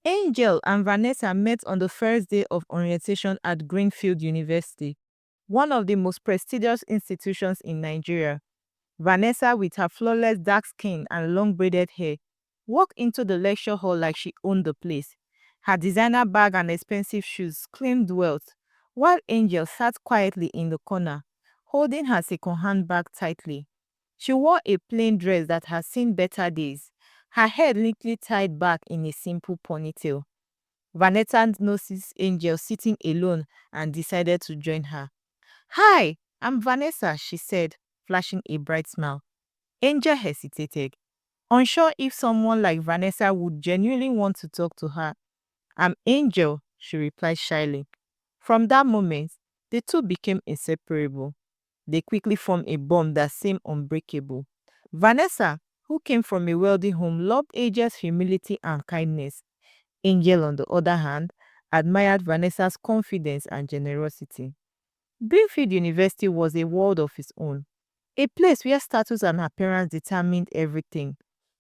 Angel and Vanessa met on the first day of orientation at Greenfield University, one of the most prestigious institutions in Nigeria. Vanessa, with her flawless dark skin and long braided hair, walked into the lecture hall like she owned the place. Her designer bag and expensive shoes claimed wealth, while Angel sat quietly in the corner, holding her second-hand bag tightly. She wore a plain dress that had seen better days, her hair neatly tied back in a simple ponytail. Vanessa noticed Angel sitting alone and decided to join her. "Hi, I'm Vanessa," she said, flashing a bright smile. Angel hesitated, unsure if someone like Vanessa would genuinely want to talk to her. "I'm Angel," she replied shyly. From that moment, the two became inseparable. They quickly formed a bond that seemed unbreakable. Vanessa, who came from a wealthy home, loved Angel's humility and kindness. Angel, on the other hand, admired Vanessa's confidence and generosity. Greenfield University was a world of its own, a place where status and appearance determined everything.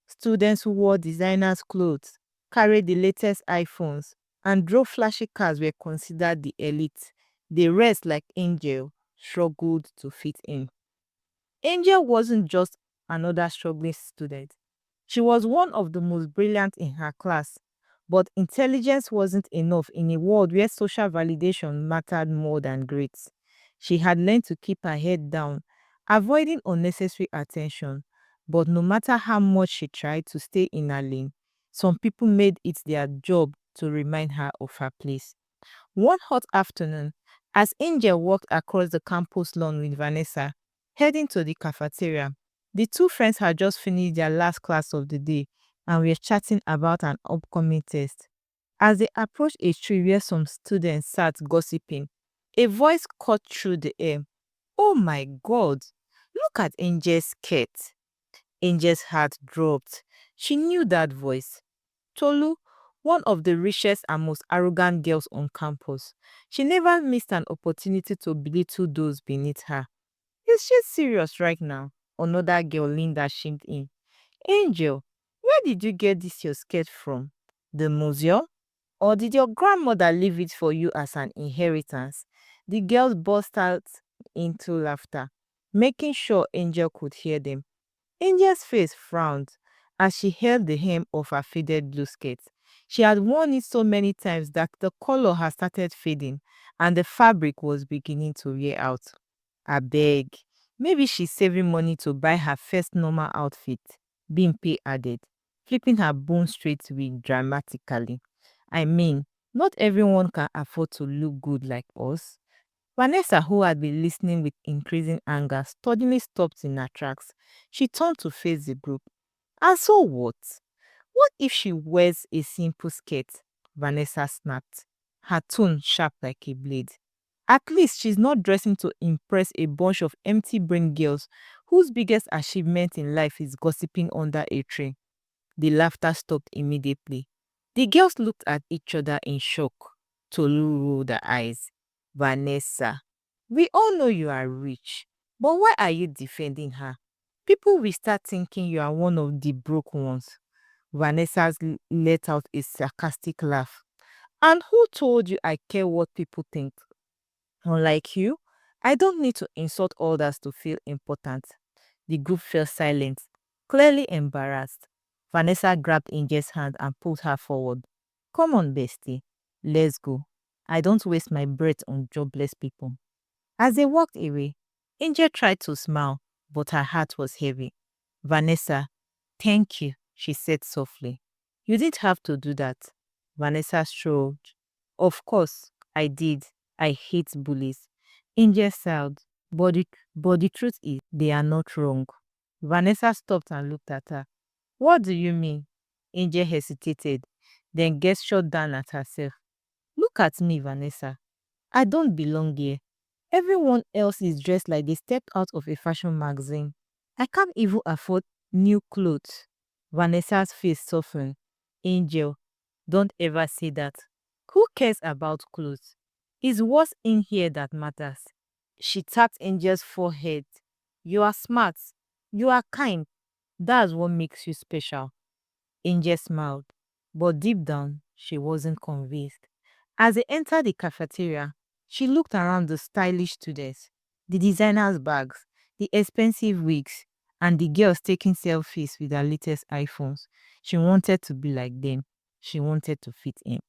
Students who wore designers' clothes, carried the latest iPhones, and drove flashy cars were considered the elite. The rest, like Angel, struggled to fit in. Angel wasn't just another struggling student. She was one of the most brilliant in her class. But intelligence wasn't enough in a world where social validation mattered more than grades. She had learned to keep her head down, avoiding unnecessary attention. But no matter how much she tried to stay in her lane, some people made it their job to remind her of her place. One hot afternoon, as Angel walked across the campus lawn with Vanessa, heading to the cafeteria, the two friends had just finished their last class of the day and were chatting about an upcoming test. As they approached a tree where some students sat gossiping, a voice cut through the air. "Oh my God, look at Angel's skirt." Angel's heart dropped. She knew that voice. Tolu, one of the richest and most arrogant girls on campus. She never missed an opportunity to belittle those beneath her. "Is she serious right now?" Another girl, Linda, chimed in. "Angel, where did you get this your skirt from? The museum? Or did your grandmother leave it for you as an inheritance?" The girls burst out into laughter, making sure Angel could hear them. Angel's face frowned as she held the hem of her faded blue skirt. She had worn it so many times that the color had started fading and the fabric was beginning to wear out. "Abeg, maybe she's saving money to buy her first normal outfit," Bimpe added, flipping her bone straight wig dramatically. "I mean, not everyone can afford to look good like us." Vanessa, who had been listening with increasing anger, suddenly stopped in her tracks. She turned to face the group. "And so what? What if she wears a simple skirt?" Vanessa snapped, her tone sharp like a blade. "At least she's not dressing to impress a bunch of empty-brained girls whose biggest achievement in life is gossiping under a tree." The laughter stopped immediately. The girls looked at each other in shock. Tolu rolled her eyes. "Vanessa, we all know you are rich, but why are you defending her? People will start thinking you are one of the broke ones." Vanessa let out a sarcastic laugh. "And who told you I care what people think? Unlike you, I don't need to insult others to feel important." The group fell silent, clearly embarrassed. Vanessa grabbed Angel's hand and pulled her forward. "Come on, bestie. Let's go. I don't waste my breath on jobless people." As they walked away, Angel tried to smile, but her heart was heavy. "Vanessa, thank you," she said softly. "You didn't have to do that." Vanessa shrugged. "Of course, I did. I hate bullies." Angel sighed, but the truth is, they are not wrong. Vanessa stopped and looked at her. "What do you mean?" Angel hesitated, then gestured down at herself. "Look at me, Vanessa. I don't belong here. Everyone else is dressed like they stepped out of a fashion magazine. I can't even afford new clothes." Vanessa's face softened. "Angel, don't ever say that. Who cares about clothes? It's what's in here that matters." She tapped Angel's forehead. "You are smart. You are kind. That's what makes you special." Angel smiled, but deep down, She wasn't convinced. As they entered the cafeteria, she looked around the stylish students, the designers' bags, the expensive wigs, and the girls taking selfies with their latest iPhones. She wanted to be like them. She wanted to fit in.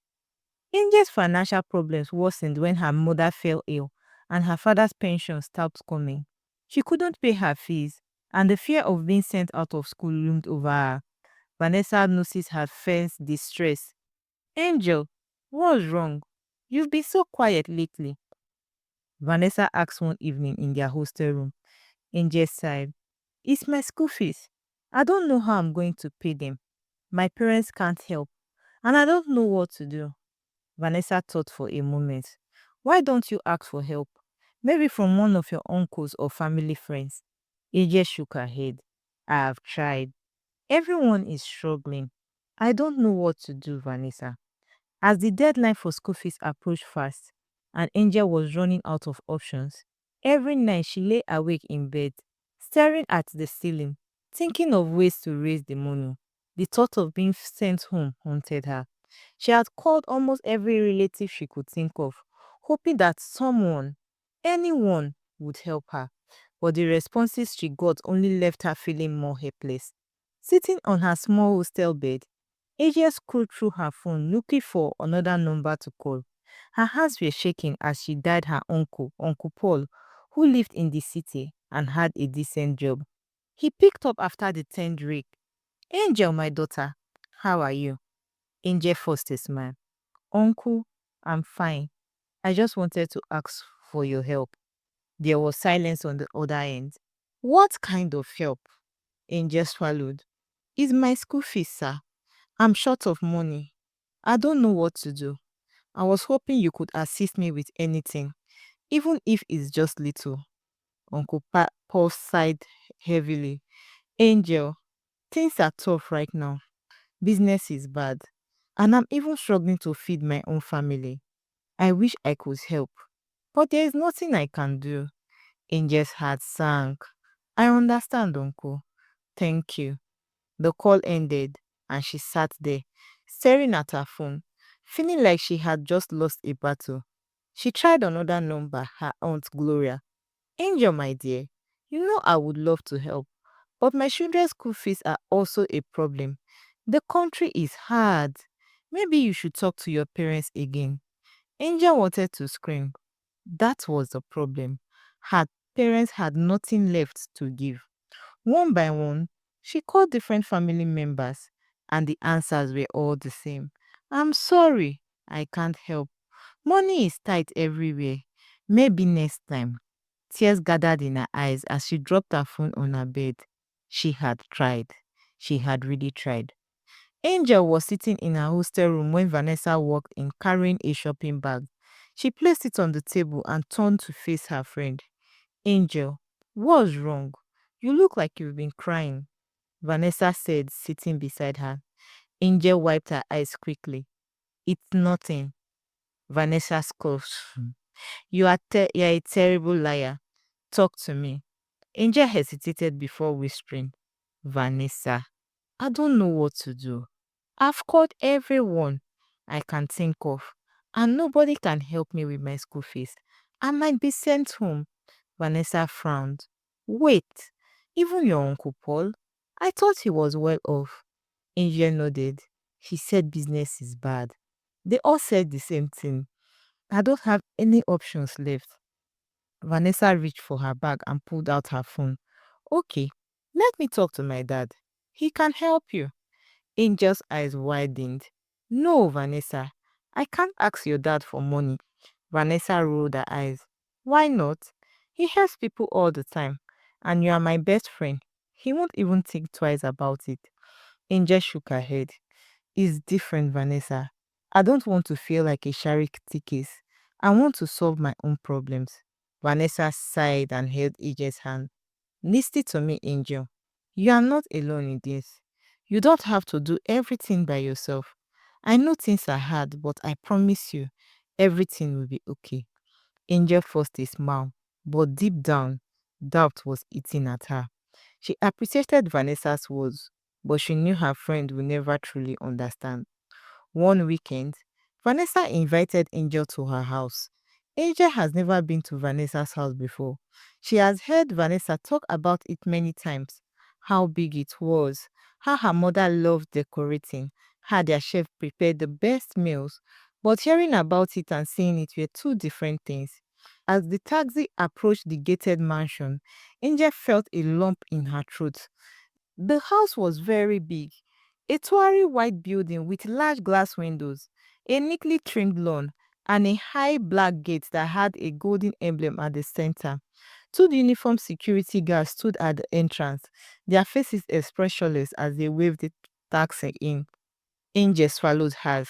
Angel's financial problems worsened when her mother fell ill and her father's pension stopped coming. She couldn't pay her fees, and the fear of being sent out of school loomed over her. Vanessa noticed her friend's distress. Angel, what's wrong? You've been so quiet lately. Vanessa asked one evening in their hostel room. Angel sighed. It's my school fees. I don't know how I'm going to pay them. My parents can't help, and I don't know what to do. Vanessa thought for a moment. Why don't you ask for help? Maybe from one of your uncles or family friends. Angel shook her head. I have tried. Everyone is struggling. I don't know what to do, Vanessa. As the deadline for school fees approached fast and Angel was running out of options, every night she lay awake in bed, staring at the ceiling, thinking of ways to raise the money. The thought of being sent home haunted her. She had called almost every relative she could think of, hoping that someone, anyone, would help her. But the responses she got only left her feeling more helpless. Sitting on her small hostel bed, Asia scrolled through her phone looking for another number to call. Her hands were shaking as she dialed her uncle, Uncle Paul, who lived in the city and had a decent job. He picked up after the 10th ring. Angel, my daughter, how are you? Angel forced a smile. Uncle, I'm fine. I just wanted to ask for your help. There was silence on the other end. What kind of help? Angel swallowed. It's my school fees, sir. I'm short of money. I don't know what to do. I was hoping you could assist me with anything, even if it's just little. Paul sighed heavily. Angel, things are tough right now. Business is bad, and I'm even struggling to feed my own family. I wish I could help, but there is nothing I can do. Angel's heart sank. I understand, Uncle. Thank you. The call ended, and she sat there, staring at her phone, feeling like she had just lost a battle. She tried another number, her aunt Gloria. Angel, my dear, you know I would love to help, but my children's school fees are also a problem. The country is hard. Maybe you should talk to your parents again. Angel wanted to scream. That was the problem. Her parents had nothing left to give. One by one, she called different family members, and the answers were all the same. I'm sorry, I can't help. Money is tight everywhere. Maybe next time. Tears gathered in her eyes as she dropped her phone on her bed. She had tried. She had really tried. Angel was sitting in her hostel room when Vanessa walked in carrying a shopping bag. She placed it on the table and turned to face her friend. Angel, what's wrong? You look like you've been crying, Vanessa said, sitting beside her. Angel wiped her eyes quickly. It's nothing. Vanessa scoffed. You're a terrible liar. Talk to me. Angel hesitated before whispering, Vanessa, I don't know what to do. I've called everyone I can think of, and nobody can help me with my school fees. I might be sent home. Vanessa frowned. Wait, even your Uncle Paul? I thought he was well off. Angel nodded. He said business is bad. They all said the same thing. I don't have any options left. Vanessa reached for her bag and pulled out her phone. Okay, let me talk to my dad. He can help you. Angel's eyes widened. No, Vanessa, I can't ask your dad for money. Vanessa rolled her eyes. Why not? He helps people all the time, and you are my best friend. He won't even think twice about it. Angel shook her head. It's different, Vanessa. I don't want to feel like a charity case. I want to solve my own problems. Vanessa sighed and held Angel's hand. Listen to me, Angel. You are not alone in this. You don't have to do everything by yourself. I know things are hard, but I promise you, everything will be okay. Angel forced a smile, but deep down, doubt was eating at her. She appreciated Vanessa's words, but she knew her friend would never truly understand. One weekend, Vanessa invited Angel to her house. Angel has never been to Vanessa's house before. She has heard Vanessa talk about it many times, how big it was, how her mother loved decorating, how their chef prepared the best meals. But hearing about it and seeing it were two different things. As the taxi approached the gated mansion, Angel felt a lump in her throat. The house was very big, a towering white building with large glass windows, a neatly trimmed lawn, and a high black gate that had a golden emblem at the center. Two uniformed security guards stood at the entrance, their faces expressionless as they waved the taxi in. Angel swallowed hard.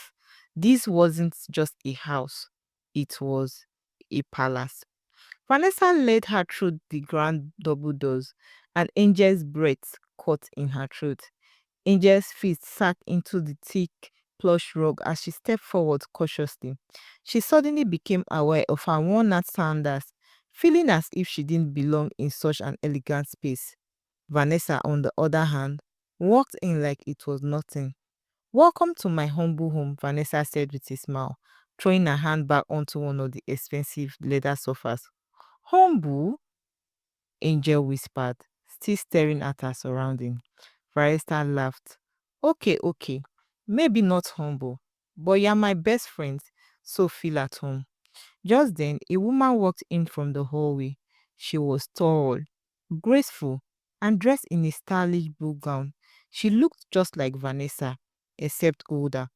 This wasn't just a house, it was a palace. Vanessa led her through the grand double doors, and Angel's breath caught in her throat. Angel's feet sank into the thick plush rug as she stepped forward cautiously. She suddenly became aware of her worn-out sandals, feeling as if she didn't belong in such an elegant space. Vanessa, on the other hand, walked in like it was nothing. "Welcome to my humble home," Vanessa said with a smile, throwing her hand back onto one of the expensive leather sofas. "Humble?" Angel whispered, still staring at her surrounding. Varista laughed. "Okay, okay. Maybe not humble, but you're my best friend, so feel at home." Just then, a woman walked in from the hallway. She was tall, graceful, and dressed in a stylish blue gown. She looked just like Vanessa, except older.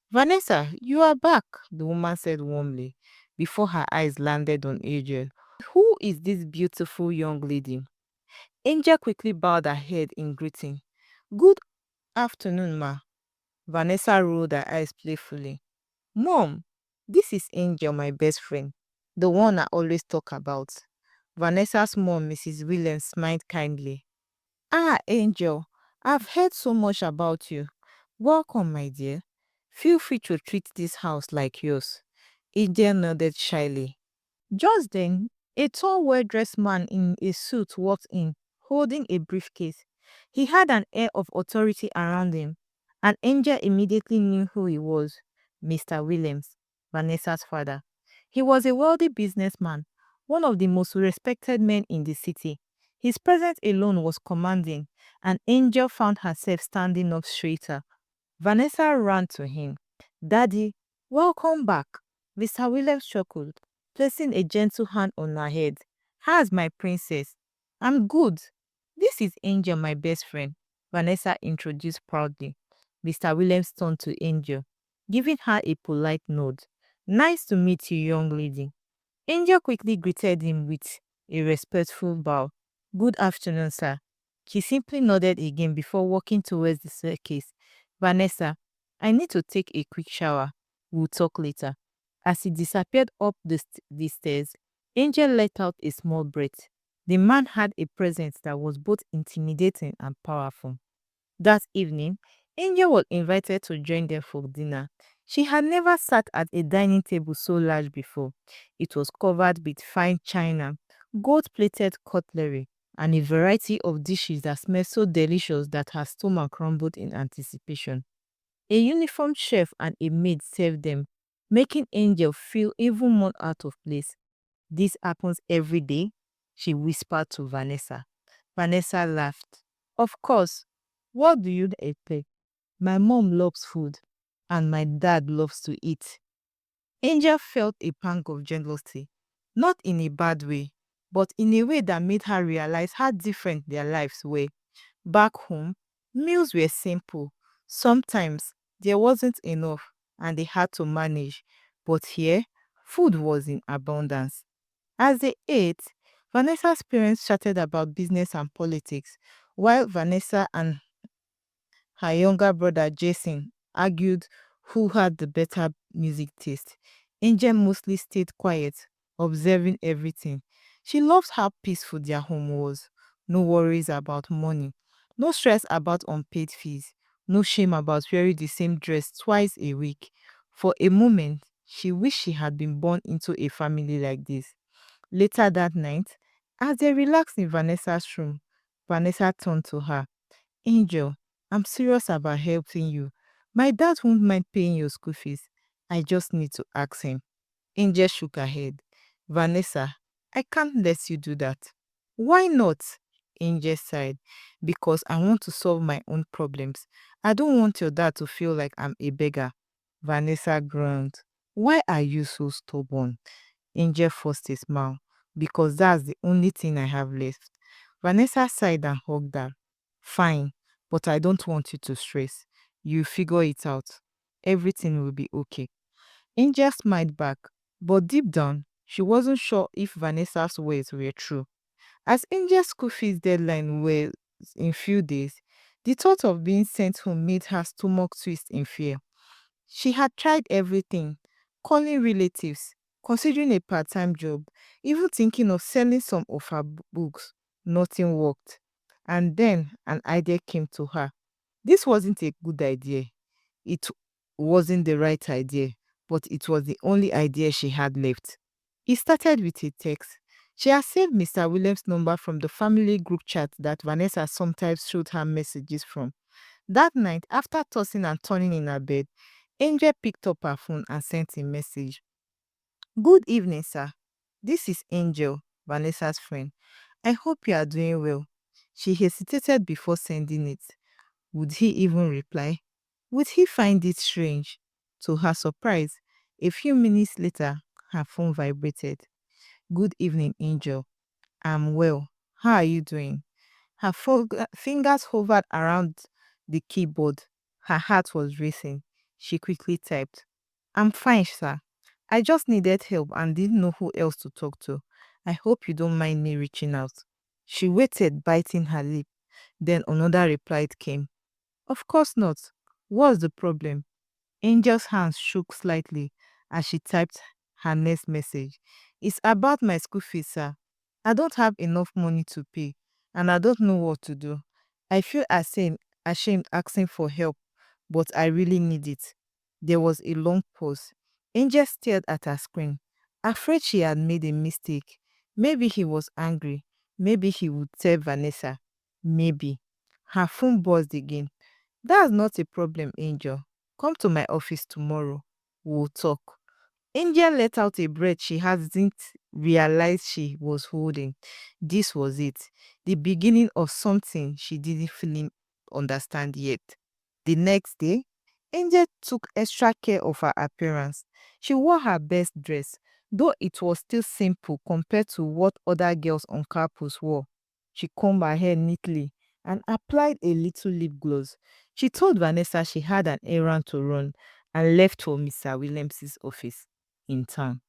"Vanessa, you are back," the woman said warmly, before her eyes landed on Angel. "Who is this beautiful young lady?" Angel quickly bowed her head in greeting. "Good afternoon, ma." Vanessa rolled her eyes playfully. "Mom, this is Angel, my best friend, the one I always talk about." Vanessa's mom, Mrs. Williams, smiled kindly. "Ah, Angel, I've heard so much about you. Welcome, my dear. Feel free to treat this house like yours." Angel nodded shyly. Just then, a tall, well-dressed man in a suit walked in, holding a briefcase. He had an air of authority around him, and Angel immediately knew who he was: Mr. Williams, Vanessa's father. He was a wealthy businessman, one of the most respected men in the city. His presence alone was commanding, and Angel found herself standing up straighter. Vanessa ran to him. "Daddy, welcome back." Mr. Williams chuckled, placing a gentle hand on her head. "How's my princess?" "I'm good. This is Angel, my best friend," Vanessa introduced proudly. Mr. Williams turned to Angel, giving her a polite nod. "Nice to meet you, young lady." Angel quickly greeted him with a respectful bow. "Good afternoon, sir." She simply nodded again before walking towards the staircase. "Vanessa, I need to take a quick shower. We'll talk later." As he disappeared up the stairs, Angel let out a small breath. The man had a presence that was both intimidating and powerful. That evening, Angel was invited to join them for dinner. She had never sat at a dining table so large before. It was covered with fine china, gold-plated cutlery, and a variety of dishes that smelled so delicious that her stomach rumbled in anticipation. A uniformed chef and a maid served them, making Angel feel even more out of place. "This happens every day?" she whispered to Vanessa. Vanessa laughed. "Of course. What do you expect? My mom loves food, and my dad loves to eat." Angel felt a pang of jealousy, not in a bad way, but in a way that made her realize how different their lives were. Back home, meals were simple. Sometimes there wasn't enough, and they had to manage. But here, food was in abundance. As they ate, Vanessa's parents chatted about business and politics, while Vanessa and her younger brother Jason argued who had the better music taste. Angel mostly stayed quiet, observing everything. She loved how peaceful their home was. No worries about money, no stress about unpaid fees, no shame about wearing the same dress twice a week. For a moment, she wished she had been born into a family like this. Later that night, as they relaxed in Vanessa's room, Vanessa turned to her. "Angel, I'm serious about helping you. My dad won't mind paying your school fees. I just need to ask him. Angel shook her head. Vanessa, I can't let you do that. Why not? Angel sighed. Because I want to solve my own problems. I don't want your dad to feel like I'm a beggar. Vanessa groaned. Why are you so stubborn? Angel forced a smile. Because that's the only thing I have left. Vanessa sighed and hugged her. Fine, but I don't want you to stress. You figure it out. Everything will be okay. Angel smiled back, but deep down, she wasn't sure if Vanessa's words were true. As Angel's school fees deadline was in few days, the thought of being sent home made her stomach twist in fear. She had tried everything, calling relatives, considering a part-time job, even thinking of selling some of her books. Nothing worked. And then an idea came to her. This wasn't a good idea. It wasn't the right idea, but it was the only idea she had left. It started with a text. She had saved Mr. Williams' number from the family group chat that Vanessa sometimes showed her messages from. That night, after tossing and turning in her bed, Angel picked up her phone and sent a message. Good evening, sir. This is Angel, Vanessa's friend. I hope you are doing well. She hesitated before sending it. Would he even reply? Would he find it strange? To her surprise, a few minutes later, her phone vibrated. Good evening, Angel. I'm well. How are you doing? Her fingers hovered around the keyboard. Her heart was racing. She quickly typed, I'm fine, sir. I just needed help and didn't know who else to talk to. I hope you don't mind me reaching out. She waited, biting her lip. Then another reply came. Of course not. What's the problem? Angel's hands shook slightly as she typed her next message. It's about my school fees, sir. I don't have enough money to pay, and I don't know what to do. I feel ashamed asking for help, but I really need it. There was a long pause. Angel stared at her screen, afraid she had made a mistake. Maybe he was angry. Maybe he would tell Vanessa. Maybe. Her phone buzzed again. That's not a problem, Angel. Come to my office tomorrow. We'll talk. Angel let out a breath she hadn't realized she was holding. This was it, the beginning of something she didn't fully understand yet. The next day, Angel took extra care of her appearance. She wore her best dress, though it was still simple compared to what other girls on campus wore. She combed her hair neatly and applied a little lip gloss. She told Vanessa she had an errand to run and left for Mr. Williams's office in town.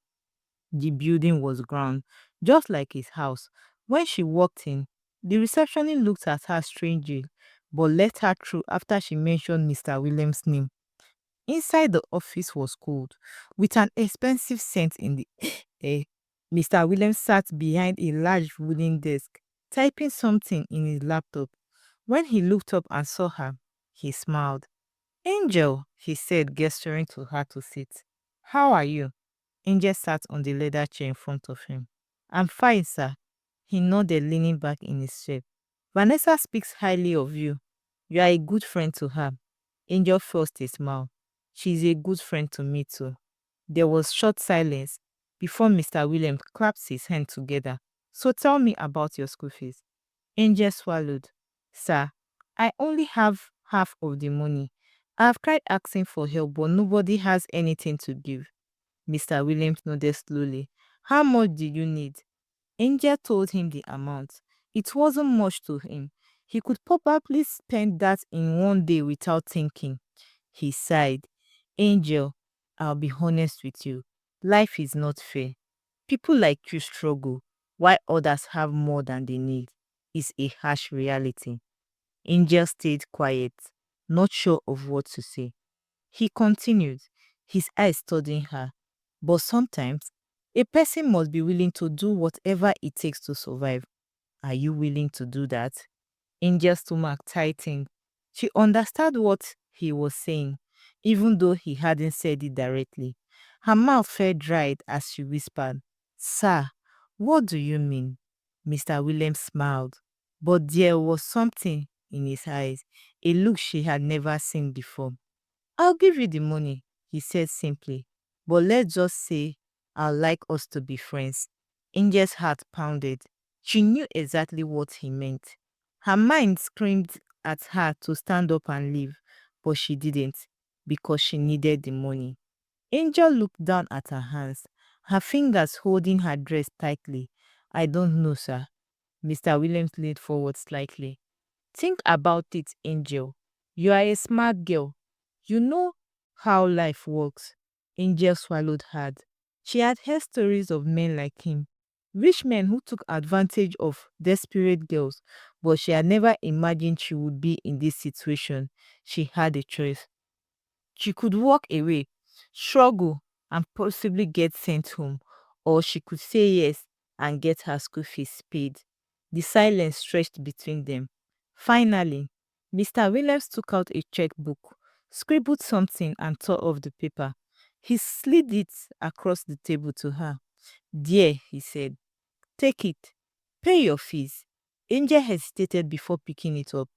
The building was grand, just like his house. When she walked in, the receptionist looked at her strangely, but let her through after she mentioned Mr. Williams' name. Inside the office was cold, with an expensive scent in the air. Mr. Williams sat behind a large wooden desk, typing something in his laptop. When he looked up and saw her, he smiled. Angel, he said, gesturing to her to sit. How are you? Angel sat on the leather chair in front of him. I'm fine, sir. He nodded, leaning back in his chair. Vanessa speaks highly of you. You are a good friend to her. Angel forced a smile. She is a good friend to me too. There was short silence before Mr. Williams clapped his hands together. So tell me about your school fees. Angel swallowed. Sir, I only have half of the money. I have tried asking for help, but nobody has anything to give. Mr. Williams nodded slowly. How much did you need? Angel told him the amount. It wasn't much to him. He could probably spend that in one day without thinking. He sighed. Angel, I'll be honest with you. Life is not fair. People like you struggle, while others have more than they need. It's a harsh reality. Angel stayed quiet, not sure of what to say. He continued, his eyes studying her. But sometimes, a person must be willing to do whatever it takes to survive. Are you willing to do that? Angel's stomach tightened. She understood what he was saying, even though he hadn't said it directly. Her mouth felt dried as she whispered, Sir, what do you mean? Mr. Williams smiled, but there was something in his eyes, a look she had never seen before. I'll give you the money, he said simply. But let's just say I'd like us to be friends. Angel's heart pounded. She knew exactly what he meant. Her mind screamed at her to stand up and leave, but she didn't because she needed the money. Angel looked down at her hands, her fingers holding her dress tightly. I don't know, sir. Mr. Williams leaned forward slightly. Think about it, Angel. You are a smart girl. You know how life works. Angel swallowed hard. She had heard stories of men like him, rich men who took advantage of desperate girls, but she had never imagined she would be in this situation. She had a choice. She could walk away, struggle, and possibly get sent home, or she could say yes and get her school fees paid. The silence stretched between them. Finally, Mr. Williams took out a checkbook, scribbled something, and tore off the paper. He slid it across the table to her. Dear, he said, take it. Pay your fees. Angel hesitated before picking it up,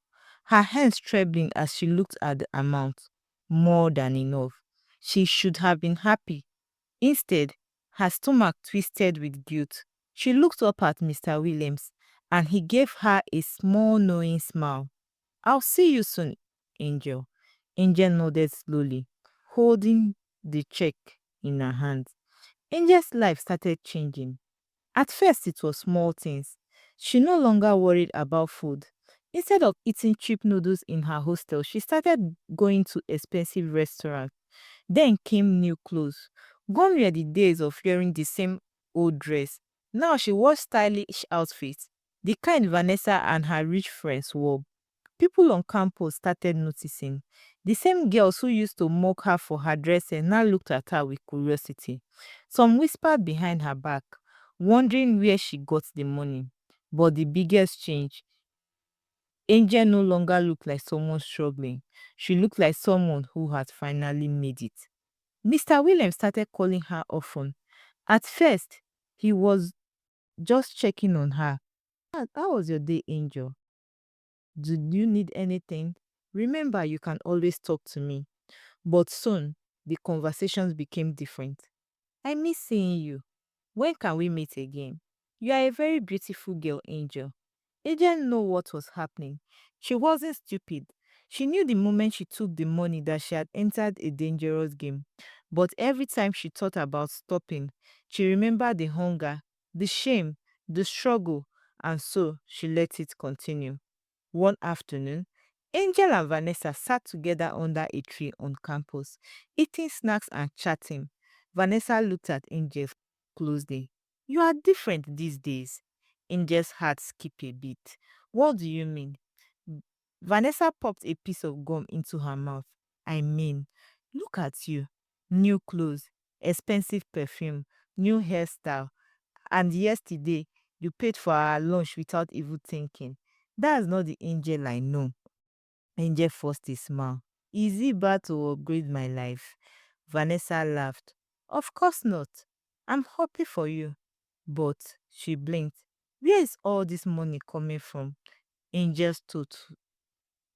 her hands trembling as she looked at the amount. More than enough. She should have been happy. Instead, her stomach twisted with guilt. She looked up at Mr. Williams, and he gave her a small knowing smile. I'll see you soon, Angel. Angel nodded slowly, holding the check in her hand. Angel's life started changing. At first, it was small things. She no longer worried about food. Instead of eating cheap noodles in her hostel, she started going to expensive restaurants. Then came new clothes. Gone were the days of wearing the same old dress. Now she wore stylish outfits, the kind Vanessa and her rich friends wore. People on campus started noticing. The same girls who used to mock her for her dressing now looked at her with curiosity. Some whispered behind her back, wondering where she got the money. But the biggest change, Angel no longer looked like someone struggling. She looked like someone who had finally made it. Mr. Williams started calling her often. At first, he was just checking on her. How was your day, Angel? Do you need anything? Remember, you can always talk to me. But soon, the conversations became different. I miss seeing you. When can we meet again? You are a very beautiful girl, Angel. Angel knew what was happening. She wasn't stupid. She knew the moment she took the money that she had entered a dangerous game. But every time she thought about stopping, she remembered the hunger, the shame, the struggle, and so she let it continue. One afternoon, Angel and Vanessa sat together under a tree on campus, eating snacks and chatting. Vanessa looked at Angel closely. You are different these days. Angel's heart skipped a beat. What do you mean? Vanessa popped a piece of gum into her mouth. I mean, look at you. New clothes, expensive perfume, new hairstyle, and yesterday, you paid for our lunch without even thinking. That's not the Angel I know. Angel forced a smile. Is it bad to upgrade my life? Vanessa laughed. Of course not. I'm happy for you. But she blinked. Where is all this money coming from? Angel's throat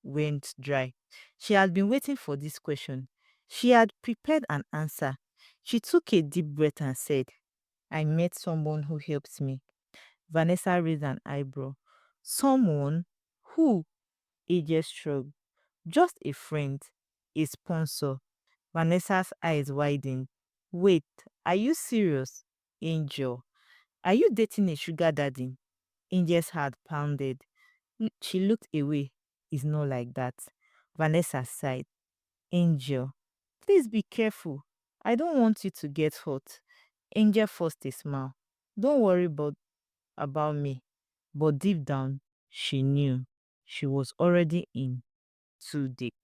went dry. She had been waiting for this question. She had prepared an answer. She took a deep breath and said, I met someone who helps me. Vanessa raised an eyebrow. Someone who? AJ shrugged. Just a friend, a sponsor. Vanessa's eyes widened. Wait, are you serious? Angel. Are you dating a sugar daddy? Angel's heart pounded. She looked away. It's not like that. Vanessa sighed. Angel, please be careful. I don't want you to get hurt. Angel forced a smile. Don't worry about me. But deep down, she knew she was already in too deep.